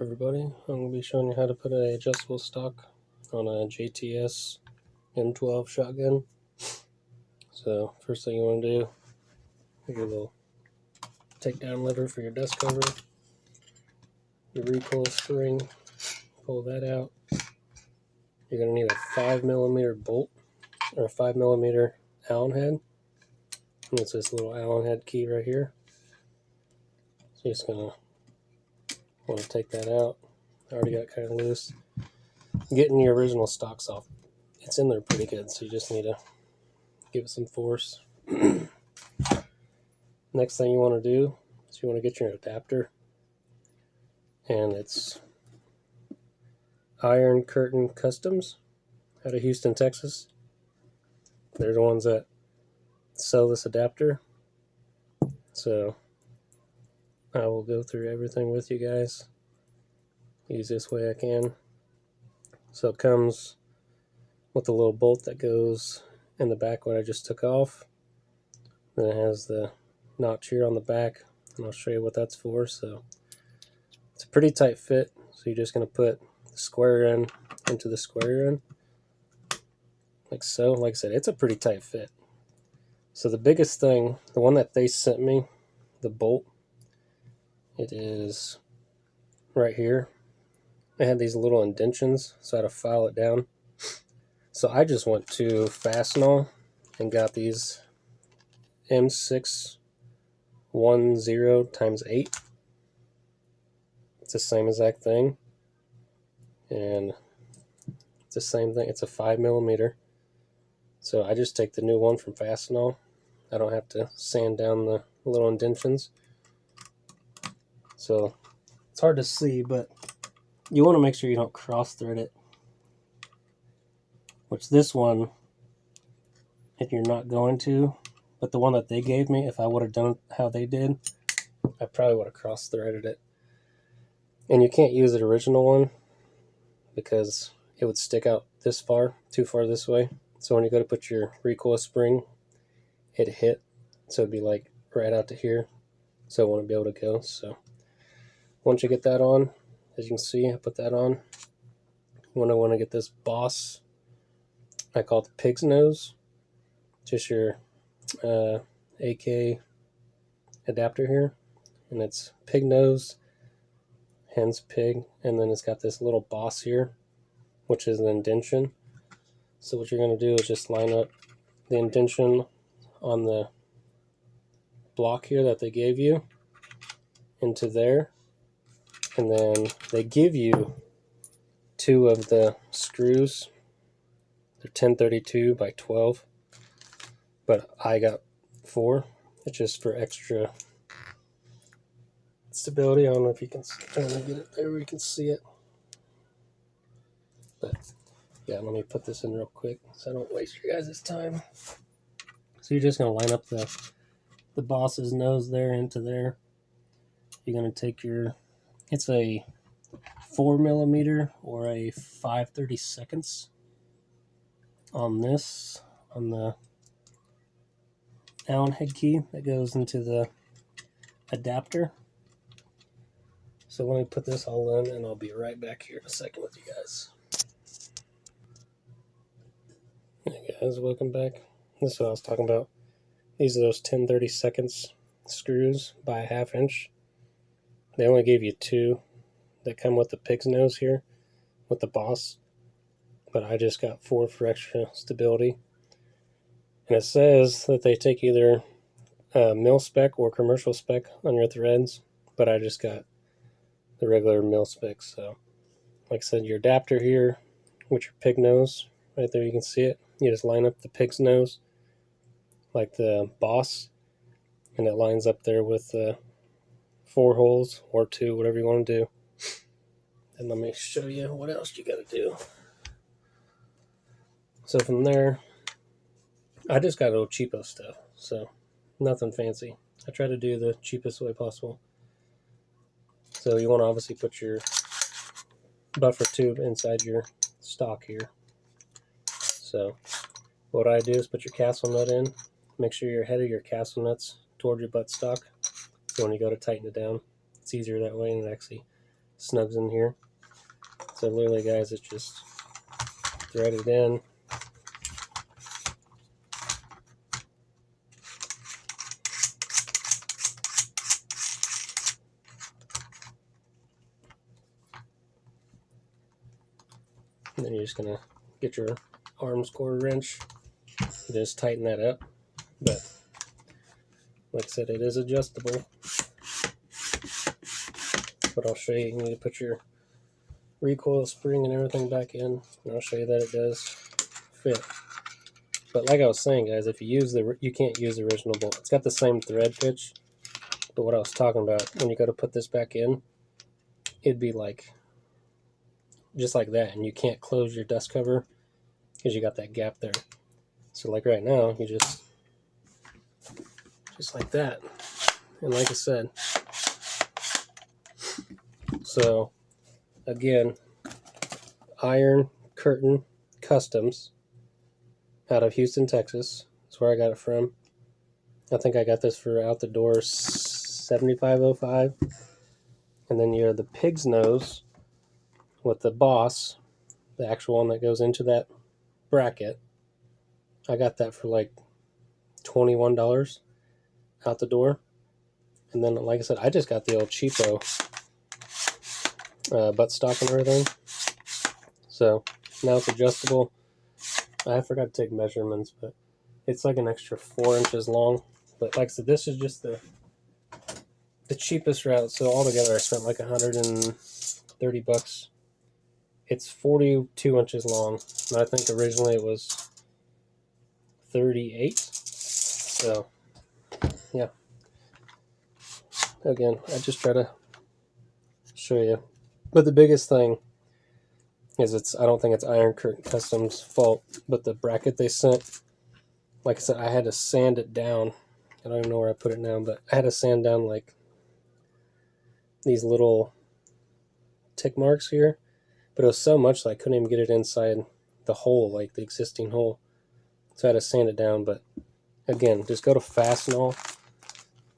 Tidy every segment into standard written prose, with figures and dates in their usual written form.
Everybody, I'm going to be showing you how to put an adjustable stock on a JTS M12 shotgun. So first thing you want to do, your little takedown lever for your dust cover, your recoil spring, pull that out. You're going to need a 5mm bolt or a 5mm Allen head. And it's this little Allen head key right here. So you're just going to want to take that out. I already got it kind of loose. Getting your original stocks off, it's in there pretty good, so you just need to give it some force. Next thing you want to do is you want to get your adapter, and it's Iron Curtain Customs out of Houston, Texas. They're the ones that sell this adapter, so I will go through everything with you guys the easiest way I can. So it comes with a little bolt that goes in the back what I just took off. Then it has the notch here on the back, and I'll show you what that's for. So it's a pretty tight fit, so you're just going to put the square end into the square end like so. Like I said, it's a pretty tight fit. So the biggest thing, the one that they sent me, the bolt, it is right here. I had these little indentions, so I had to file it down. So I just went to Fastenal and got these M610 x 8. It's the same exact thing, and it's the same thing. It's a 5mm. So I just take the new one from Fastenal. I don't have to sand down the little indentions. So it's hard to see, but you want to make sure you don't cross thread it. Which this one, if you're not going to, but the one that they gave me, if I would have done how they did, I probably would have cross threaded it. And you can't use the original one because it would stick out this far, too far this way. So when you go to put your recoil spring, it'd hit, so it'd be like right out to here, so it wouldn't be able to go. So once you get that on, as you can see, I put that on. When I want to get this Boss, I call it the pig's nose, just your AK adapter here, and it's pig nose, hence pig, and then it's got this little Boss here, which is an indention. So what you're going to do is just line up the indention on the block here that they gave you into there, and then they give you 2 of the screws. They're 1032 by 12, but I got 4. It's just for extra stability. I don't know if you can try to get it there where you can see it, but yeah, let me put this in real quick so I don't waste your guys' time. So you're just going to line up the Boss's nose there into there. You're going to take your, it's a 4mm or a 5/32 on this, on the Allen head key that goes into the adapter. So let me put this all in, and I'll be right back here in a second with you guys. Hey guys, welcome back. This is what I was talking about. These are those 10/32 screws by 1/2 inch. They only gave you 2 that come with the pig's nose here with the Boss, but I just got 4 for extra stability. And it says that they take either mil spec or commercial spec on your threads, but I just got the regular mil spec. So like I said, your adapter here with your pig nose right there, you can see it. You just line up the pig's nose like the Boss, and it lines up there with 4 holes or 2, whatever you want to do. And let me show you what else you got to do. So from there, I just got a little cheapo stuff, so nothing fancy. I try to do the cheapest way possible. So you want to obviously put your buffer tube inside your stock here. So what I do is put your castle nut in. Make sure your head of your castle nut's toward your buttstock. So when you go to tighten it down, it's easier that way, and it actually snugs in here. So literally, guys, it's just thread it in. And then you're just gonna get your arm score wrench, just tighten that up. But like I said, it is adjustable. But I'll show you. You need to put your recoil spring and everything back in, and I'll show you that it does fit. But like I was saying, guys, if you use you can't use the original bolt. It's got the same thread pitch, but what I was talking about, when you go to put this back in, it'd be like just like that, and you can't close your dust cover because you got that gap there. So like right now, you just like that, and like I said, so again, Iron Curtain Customs out of Houston, Texas. That's where I got it from. I think I got this for out the door $75.05. And then you have the pig's nose with the boss, the actual one that goes into that bracket. I got that for like $21 out the door. And then, like I said, I just got the old cheapo buttstock and everything. So now it's adjustable. I forgot to take measurements, but it's like an extra 4 inches long. But like I said, this is just the cheapest route. So altogether, I spent like $130. It's 42 inches long, and I think originally it was 38. So yeah, again, I just try to show you. But the biggest thing is I don't think it's Iron Curtain Customs' fault, but the bracket they sent, like I said, I had to sand it down. I don't even know where I put it now, but I had to sand down like these little tick marks here. But it was so much that I couldn't even get it inside the hole, like the existing hole. So I had to sand it down. But again, just go to Fastenal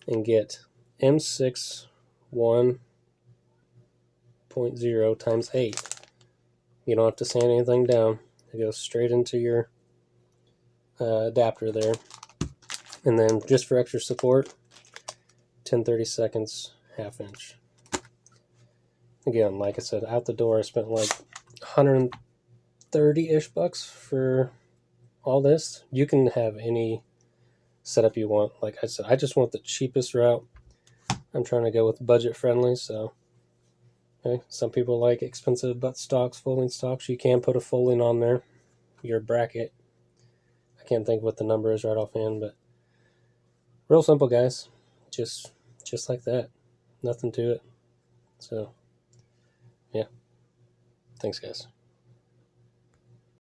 and get M6 1.0 times 8. You don't have to sand anything down. It goes straight into your adapter there. And then just for extra support, 10/32 1/2 inch. Again, like I said, out the door I spent like 130-ish bucks for all this. You can have any setup you want. Like I said, I just want the cheapest route. I'm trying to go with budget friendly, so okay. Some people like expensive butt stocks, folding stocks. You can put a folding on there, your bracket. I can't think what the number is right offhand, but real simple, guys. Just like that. Nothing to it. So yeah. Thanks, guys.